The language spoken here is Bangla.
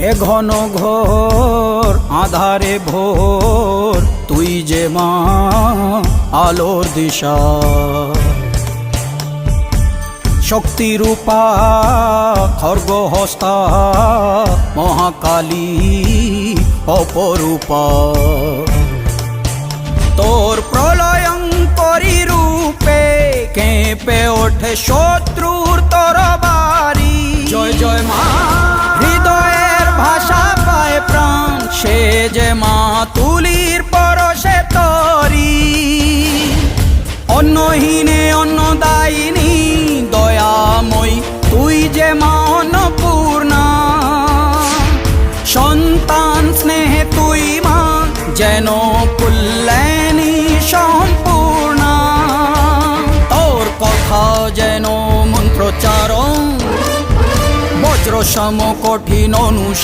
এ ঘন ঘোর আধারে ভোর তুই যে মা আলোর দিশা শক্তিরূপা খর্গহস্তা মহাকালী অপরূপা তোর প্রলয়ঙ্করী রূপে কেঁপে ওঠে শত্রুর তরবারি জয় জয় মা হৃদয়ের ভাষা পায় প্রাণ সে যে মা তুলির পরশে তরি অন্নহীনে অন্নদায়িনী দয়াময়ী তুই যে মা অন্নপূর্ণা সন্তান স্নেহে তুই মা যেন কল্যাণী সম্পূর্ণা তোর কথা যেন মন্ত্রোচ্চারণ বজ্র সম কঠিন অনুশাসন